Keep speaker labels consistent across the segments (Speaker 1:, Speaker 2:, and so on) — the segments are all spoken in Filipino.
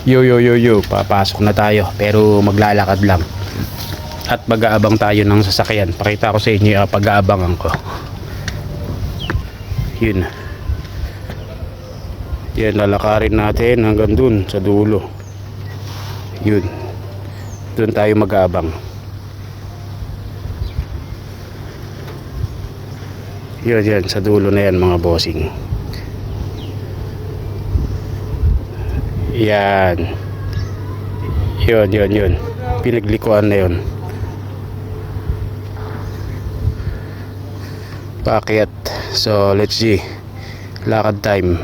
Speaker 1: Yo, papasok na tayo pero maglalakad lang at mag-aabang tayo ng sasakyan. Pakita ko sa inyo yung pag-aabangan ko. Yun, lalakarin natin hanggang dun sa dulo. Yun, dun tayo mag-aabang. Yun, sa dulo na yan mga bossing. Yan. Yun. Pinaglikuan na yun. Paakyat. So, let's see. Lakad time.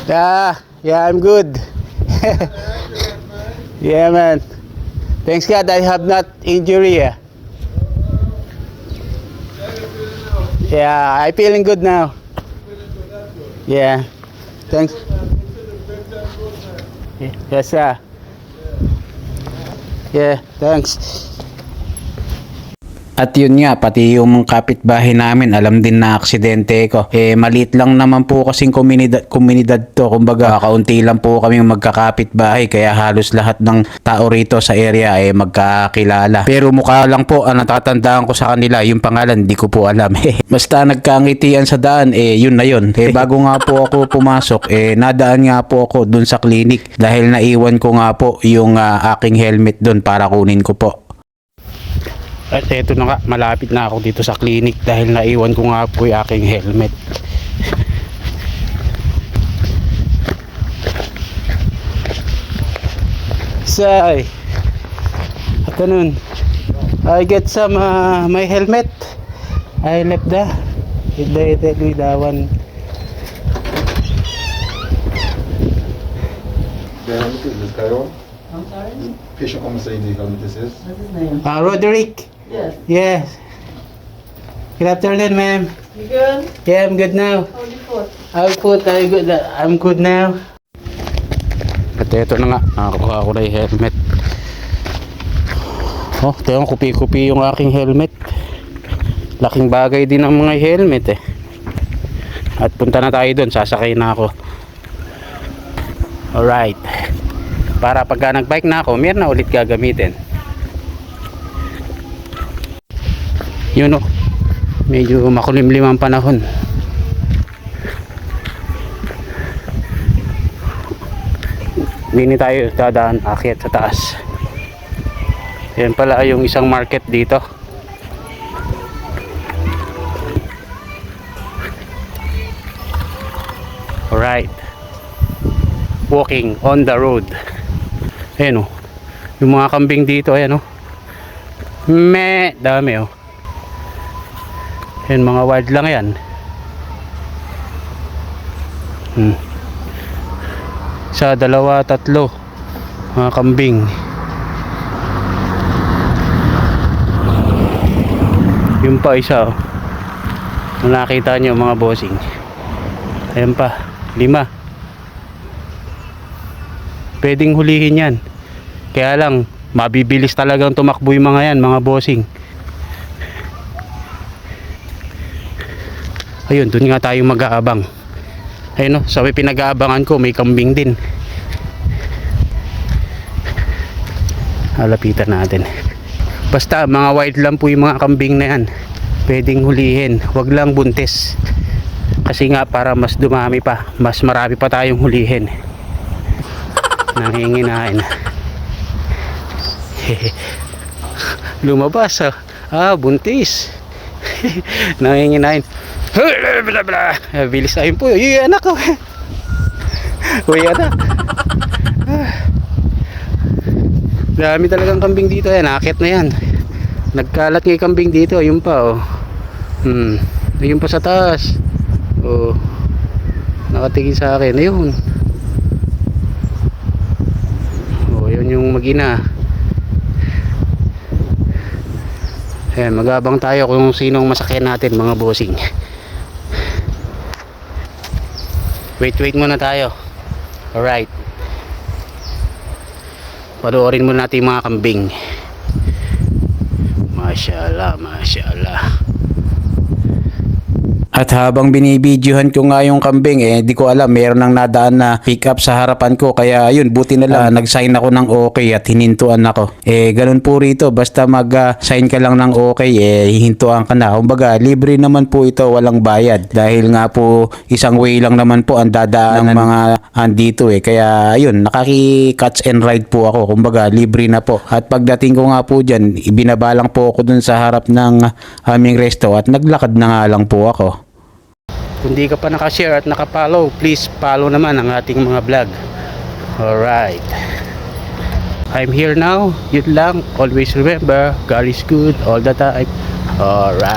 Speaker 1: Yeah, I'm good. Yeah, man. Thanks God, I have not injury. Yeah, I feeling good now. Yeah, thanks. Yes, sir. Yeah, thanks. At yun nga, pati yung kapitbahay namin, alam din na aksidente ko. Maliit lang naman po kasing komunidad to. Kumbaga, kaunti lang po kami magkakapitbahay. Kaya halos lahat ng tao rito sa area magkakilala. Pero mukha lang po, ang natatandaan ko sa kanila, yung pangalan, di ko po alam. Basta nagkangitian sa daan, yun na yun. Bago nga po ako pumasok, nadaan nga po ako dun sa clinic. Dahil naiwan ko nga po yung aking helmet dun para kunin ko po. At eto na nga, malapit na ako dito sa clinic dahil naiwan ko nga po yung aking helmet. Say, afternoon. I get some my helmet. I left the one.
Speaker 2: I'm sorry?
Speaker 3: Patient como say the helmet this is.
Speaker 2: What's his name?
Speaker 1: Roderick.
Speaker 2: Yes.
Speaker 1: Yes. Good afternoon, ma'am.
Speaker 2: You good?
Speaker 1: Yeah, I'm good now.
Speaker 2: Hold your foot.
Speaker 1: I'm good now. At eto na nga, nakakuha ko na yung helmet. Oh, tingnan, kupi-kupi yung aking helmet. Laking bagay din ang mga helmet At punta na tayo doon, sasakay na ako. Alright. Para pagka nagbike na ako, meron na ulit gagamitin. Yun medyo makulimlim ang panahon. Hindi tayo dadaan akyat sa taas. Yan pala yung isang market dito. Alright, walking on the road. Ayan yung mga kambing dito, ayan dami yan, mga wild lang yan. Sa dalawa, tatlo mga kambing. Yung pa isa nakita nyo mga bossing, ayan pa, 5. Pwedeng hulihin yan, kaya lang mabibilis talagang tumakbo yung mga yan mga bossing. Ayun, dun nga tayo mag-aabang. Ayun sa may pinag-aabangan ko may kambing din. Halapitan natin. Basta mga white lang po yung mga kambing na yan, pwedeng hulihin, wag lang buntis. Kasi nga para mas dumami pa, mas marami pa tayong hulihin. Nanginginain. Lumabas buntis. Nanginginain. Bilis tayo po. Uy anak ko. Uy anak. Dami talagang kambing dito. Nakakit na yan. Nagkalat ng kambing dito. Ayun pa ayun pa sa taas. Nakatingin sa akin. Ayun. Yun yung mag-ina. Ayan, mag-abang tayo kung sinong masakyan natin mga bossing. Wait muna tayo. Alright, panoorin muna natin yung mga kambing. Mashallah. At habang binibidyohan ko nga yung kambing, di ko alam, meron nang nadaan na pick up sa harapan ko. Kaya ayun, buti na lang nag-sign ako ng okay at hinintuan ako. Ganun po rito, basta mag-sign ka lang ng okay, hihintuan ka na. Kumbaga, libre naman po ito, walang bayad. Dahil nga po, isang way lang naman po ang dadaan ng mga andito Kaya ayun, nakaki-catch and ride po ako. Kumbaga, libre na po. At pagdating ko nga po dyan, ibinabalang po ako dun sa harap ng aming resto at naglakad na nga lang po ako. Kung di ka pa nakashare at nakapollow, please follow naman ang ating mga vlog. Alright. I'm here now. Yun lang. Always remember, God is good all the time. Alright.